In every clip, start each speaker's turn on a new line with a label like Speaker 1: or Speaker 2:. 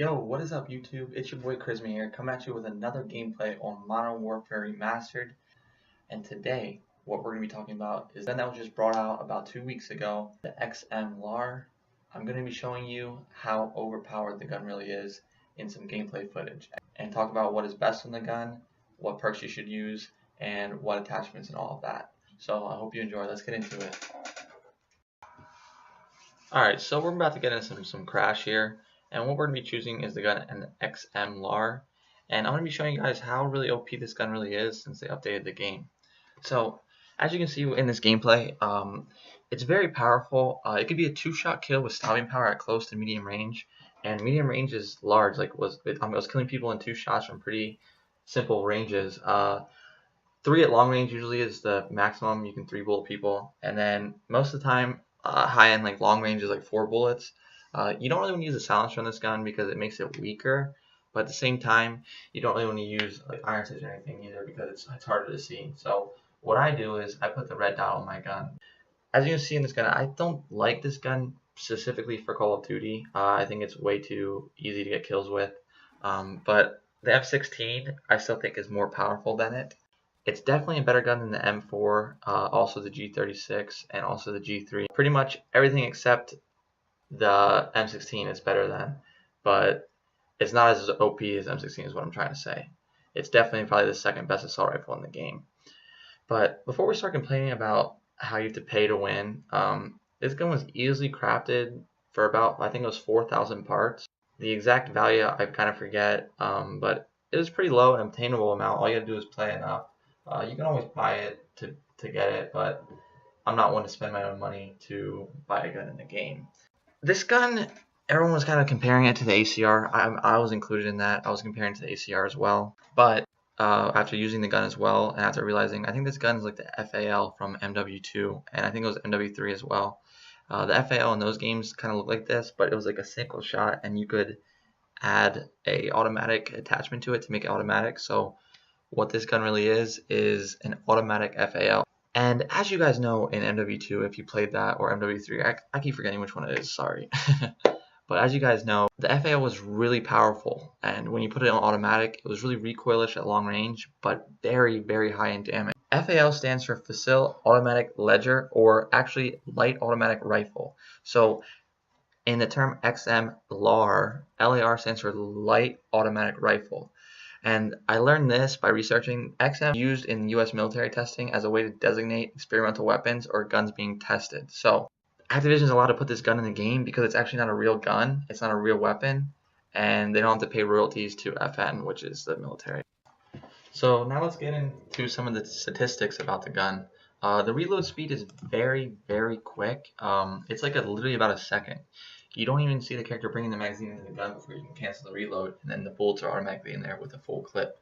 Speaker 1: Yo, what is up YouTube? It's your boy Xm here, coming at you with another gameplay on Modern Warfare Remastered. And today, what we're going to be talking about is a gun that was just brought out about 2 weeks ago, the Xm-Lar. I'm going to be showing you how overpowered the gun really is in some gameplay footage, and talk about what is best on the gun, what perks you should use, and what attachments and all of that. So I hope you enjoy. Let's get into it. Alright, so we're about to get into some crash here. And what we're going to be choosing is the gun an Xm-Lar, and I'm going to be showing you guys how really OP this gun really is since they updated the game. So as you can see in this gameplay, it's very powerful. It could be a 2-shot kill with stopping power at close to medium range, and medium range is large. Like I was killing people in 2 shots from pretty simple ranges. 3 at long range usually is the maximum you can 3-bullet people, and then most of the time high end like long range is like 4 bullets. You don't really want to use a silencer on this gun because it makes it weaker, but at the same time, you don't really want to use like iron sights or anything either because it's harder to see. So what I do is I put the red dot on my gun. As you can see in this gun, I don't like this gun specifically for Call of Duty. I think it's way too easy to get kills with. But the M16 I still think is more powerful than it. It's definitely a better gun than the M4, also the G36, and also the G3. Pretty much everything except the M16 is better than, but it's not as OP as M16 is what I'm trying to say. It's definitely probably the second best assault rifle in the game. But before we start complaining about how you have to pay to win, this gun was easily crafted for about, I think it was 4,000 parts. The exact value I kind of forget, but it was pretty low and obtainable amount. All you gotta do is play enough. You can always buy it to get it, but I'm not one to spend my own money to buy a gun in the game. This gun, everyone was kind of comparing it to the ACR. I was included in that. I was comparing it to the ACR as well. But after using the gun as well, and after realizing, I think this gun is like the FAL from MW2, and I think it was MW3 as well. The FAL in those games kind of looked like this, but it was like a single shot, and you could add a automatic attachment to it to make it automatic. So what this gun really is an automatic FAL. And as you guys know in MW2, if you played that, or MW3, I keep forgetting which one it is, sorry. But as you guys know, the FAL was really powerful, and when you put it on automatic, it was really recoilish at long range, but very, very high in damage. FAL stands for Facile Automatic Ledger, or actually Light Automatic Rifle. So in the term Xm-Lar, LAR stands for Light Automatic Rifle. And I learned this by researching. XM used in US military testing as a way to designate experimental weapons or guns being tested. So Activision is allowed to put this gun in the game because it's actually not a real gun, it's not a real weapon, and they don't have to pay royalties to FN, which is the military. So now let's get into some of the statistics about the gun. The reload speed is very, very quick. It's like literally about a second. You don't even see the character bringing the magazine into the gun before you can cancel the reload, and then the bullets are automatically in there with a full clip.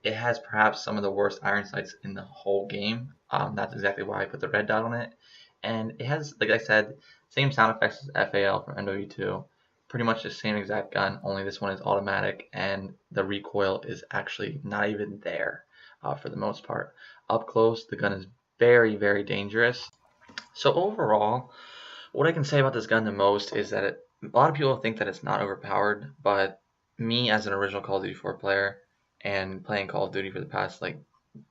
Speaker 1: It has perhaps some of the worst iron sights in the whole game. That's exactly why I put the red dot on it. And it has, like I said, same sound effects as FAL from MW2. Pretty much the same exact gun, only this one is automatic, and the recoil is actually not even there for the most part. Up close, the gun is very, very dangerous. So overall, what I can say about this gun the most is that a lot of people think that it's not overpowered, but me as an original Call of Duty 4 player and playing Call of Duty for the past like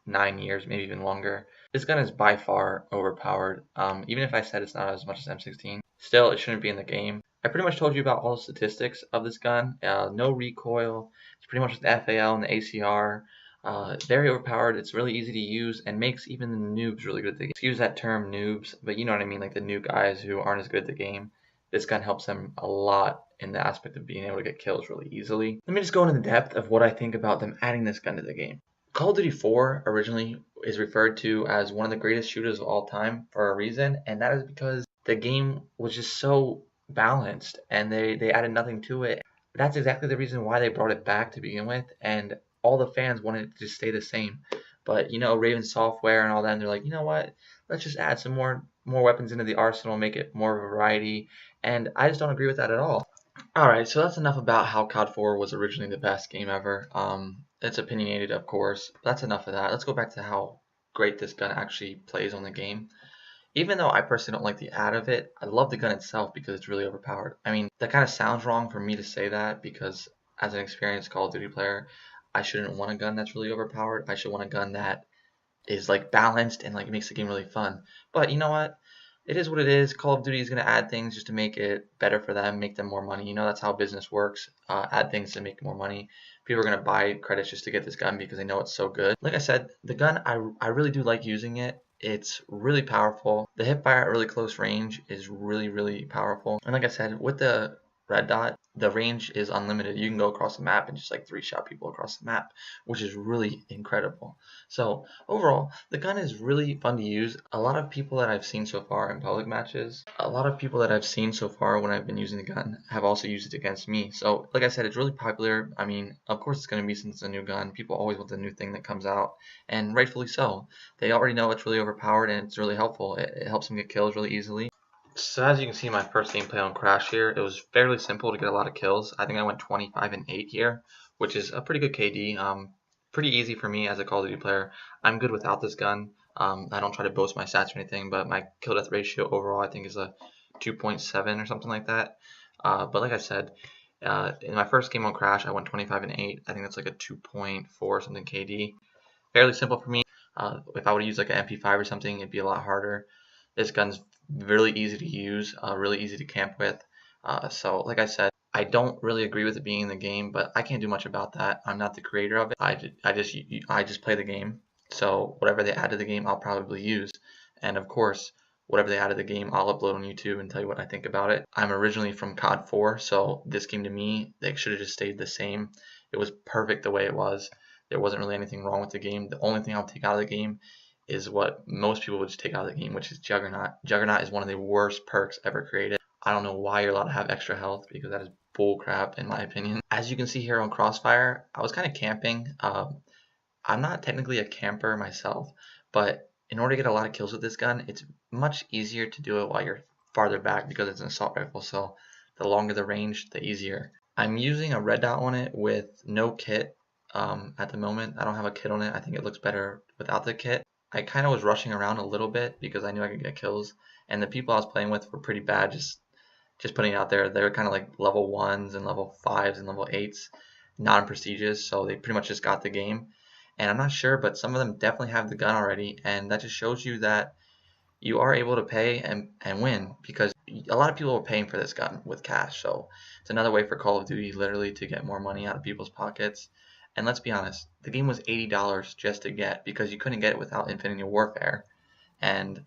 Speaker 1: 9 years, maybe even longer, this gun is by far overpowered. Even if I said it's not as much as M16, still it shouldn't be in the game. I pretty much told you about all the statistics of this gun. No recoil, it's pretty much the FAL and the ACR. Very overpowered, it's really easy to use, and makes even the noobs really good at the game. Excuse that term noobs, but you know what I mean, like the new guys who aren't as good at the game. This gun helps them a lot in the aspect of being able to get kills really easily. Let me just go into the depth of what I think about them adding this gun to the game. Call of Duty 4 originally is referred to as one of the greatest shooters of all time for a reason, and that is because the game was just so balanced, and they added nothing to it. That's exactly the reason why they brought it back to begin with, and all the fans wanted it to stay the same. But you know, Raven Software and all that, and they're like, you know what, let's just add some more weapons into the arsenal, make it more of a variety, and I just don't agree with that at all. Alright, so that's enough about how COD 4 was originally the best game ever. It's opinionated, of course, but that's enough of that. Let's go back to how great this gun actually plays on the game. Even though I personally don't like the ad of it, I love the gun itself because it's really overpowered. I mean, that kind of sounds wrong for me to say that because as an experienced Call of Duty player, I shouldn't want a gun that's really overpowered. I should want a gun that is like balanced and like makes the game really fun. But you know what? It is what it is. Call of Duty is going to add things just to make it better for them, make them more money. You know, that's how business works. Add things to make more money. People are going to buy credits just to get this gun because they know it's so good. Like I said, the gun, I really do like using it. It's really powerful. The hip fire at really close range is really, really powerful. And like I said, with the red dot, the range is unlimited. You can go across the map and just like 3-shot people across the map, which is really incredible. So overall, the gun is really fun to use. A lot of people that I've seen so far in public matches, a lot of people that I've seen so far when I've been using the gun have also used it against me. So like I said, it's really popular. I mean, of course it's going to be since it's a new gun. People always want the new thing that comes out, and rightfully so. They already know it's really overpowered and it's really helpful. It helps them get kills really easily. So as you can see, my first gameplay on Crash here, it was fairly simple to get a lot of kills. I think I went 25 and 8 here, which is a pretty good KD. Pretty easy for me as a Call of Duty player. I'm good without this gun. I don't try to boast my stats or anything, but my kill death ratio overall I think is a 2.7 or something like that. But like I said, in my first game on Crash, I went 25 and 8. I think that's like a 2.4 something KD. Fairly simple for me. If I would use like an MP5 or something, it'd be a lot harder. This gun's really easy to use, really easy to camp with. So like I said, I don't really agree with it being in the game, but I can't do much about that. I'm not the creator of it. I just play the game. So whatever they add to the game, I'll probably use. And of course, whatever they add to the game, I'll upload on YouTube and tell you what I think about it. I'm originally from COD 4, so this game to me, they should have just stayed the same. It was perfect the way it was. There wasn't really anything wrong with the game. The only thing I'll take out of the game is what most people would just take out of the game, which is Juggernaut. Juggernaut is one of the worst perks ever created. I don't know why you're allowed to have extra health because that is bull crap in my opinion. As you can see here on Crossfire, I was kind of camping. I'm not technically a camper myself, but in order to get a lot of kills with this gun, it's much easier to do it while you're farther back because it's an assault rifle, so the longer the range, the easier. I'm using a red dot on it with no kit at the moment. I don't have a kit on it. I think it looks better without the kit. I kind of was rushing around a little bit because I knew I could get kills, and the people I was playing with were pretty bad. Just putting it out there, they were kind of like level 1s and level 5s and level 8s, non-prestigious, so they pretty much just got the game. And I'm not sure, but some of them definitely have the gun already, and that just shows you that you are able to pay and win, because a lot of people are paying for this gun with cash. So it's another way for Call of Duty literally to get more money out of people's pockets. And let's be honest, the game was $80 just to get, because you couldn't get it without Infinity Warfare. And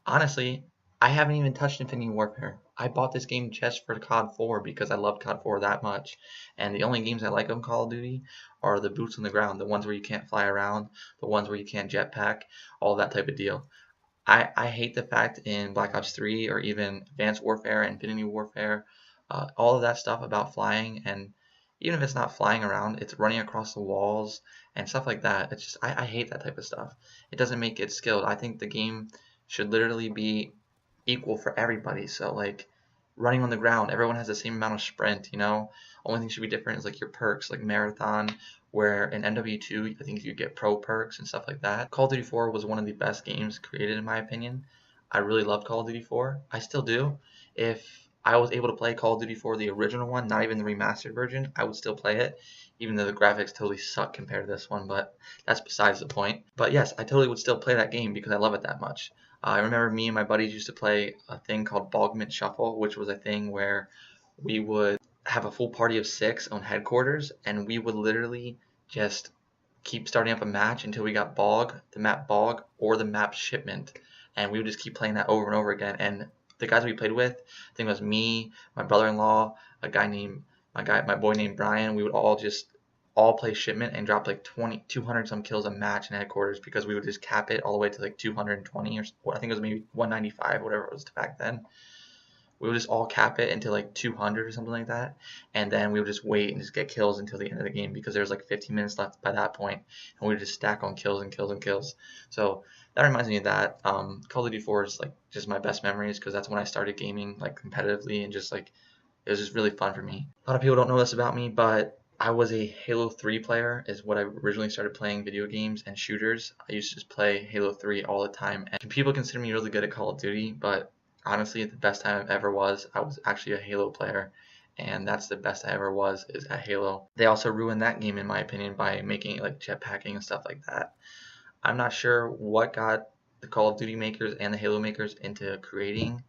Speaker 1: honestly, I haven't even touched Infinity Warfare. I bought this game just for COD 4 because I loved COD 4 that much. And the only games I like on Call of Duty are the boots on the ground, the ones where you can't fly around, the ones where you can't jetpack, all that type of deal. I hate the fact in Black Ops 3 or even Advanced Warfare, Infinity Warfare, all of that stuff about flying, and even if it's not flying around, it's running across the walls and stuff like that. It's just, I hate that type of stuff. It doesn't make it skilled. I think the game should literally be equal for everybody. So like running on the ground, everyone has the same amount of sprint, you know? Only thing should be different is like your perks, like Marathon, where in MW2, I think you get pro perks and stuff like that. Call of Duty 4 was one of the best games created in my opinion. I really loved Call of Duty 4. I still do. If I was able to play Call of Duty 4, the original one, not even the remastered version, I would still play it, even though the graphics totally suck compared to this one, but that's besides the point. But yes, I totally would still play that game because I love it that much. I remember me and my buddies used to play a thing called Bogman Shuffle, which was a thing where we would have a full party of 6 on headquarters, and we would literally just keep starting up a match until we got Bog, the map Bog, or the map Shipment, and we would just keep playing that over and over again. And the guys we played with, I think it was me, my brother-in-law, my boy named Brian. We would all play Shipment and drop like 200 some kills a match in headquarters, because we would just cap it all the way to like 220 or I think it was maybe 195, whatever it was back then. We would just all cap it into like 200 or something like that, and then we would just wait and just get kills until the end of the game, because there was like 15 minutes left by that point, and we would just stack on kills and kills and kills. So that reminds me of that. Call of Duty 4 is like just my best memories, because that's when I started gaming like competitively, and just like it was just really fun for me. A lot of people don't know this about me, but I was a Halo 3 player, is what I originally started playing video games and shooters. I used to just play Halo 3 all the time, and people consider me really good at Call of Duty, but honestly, the best time I ever was actually a Halo player, and that's the best I ever was, is at Halo. They also ruined that game, in my opinion, by making it like jetpacking and stuff like that. I'm not sure what got the Call of Duty makers and the Halo makers into creating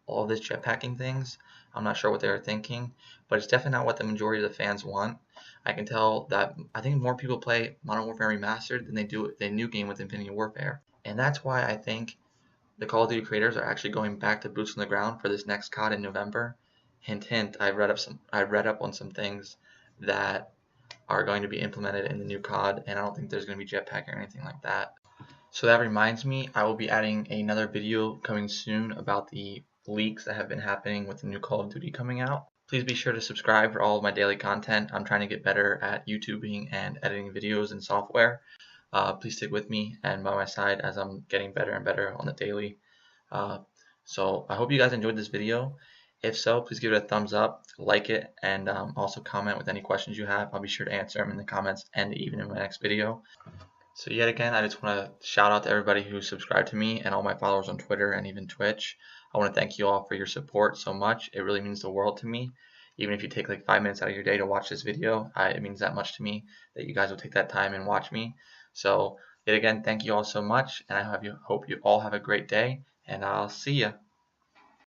Speaker 1: all this jetpacking things. I'm not sure what they were thinking, but it's definitely not what the majority of the fans want. I can tell that I think more people play Modern Warfare Remastered than they do the new game with Infinity Warfare. And that's why I think the Call of Duty creators are actually going back to boots on the ground for this next COD in November. Hint, hint. I read up on some things that are going to be implemented in the new COD, and I don't think there's going to be jetpack or anything like that. So that reminds me, I will be adding another video coming soon about the leaks that have been happening with the new Call of Duty coming out. Please be sure to subscribe for all of my daily content. I'm trying to get better at YouTubing and editing videos and software. Please stick with me and by my side as I'm getting better and better on the daily. So I hope you guys enjoyed this video. If so, please give it a thumbs up, like it, and also comment with any questions you have. I'll be sure to answer them in the comments and even in my next video. So yet again, I just want to shout out to everybody who subscribed to me and all my followers on Twitter and even Twitch. I want to thank you all for your support so much. It really means the world to me. Even if you take like 5 minutes out of your day to watch this video, it means that much to me that you guys will take that time and watch me. So yet again, thank you all so much, and hope you all have a great day, and I'll see ya.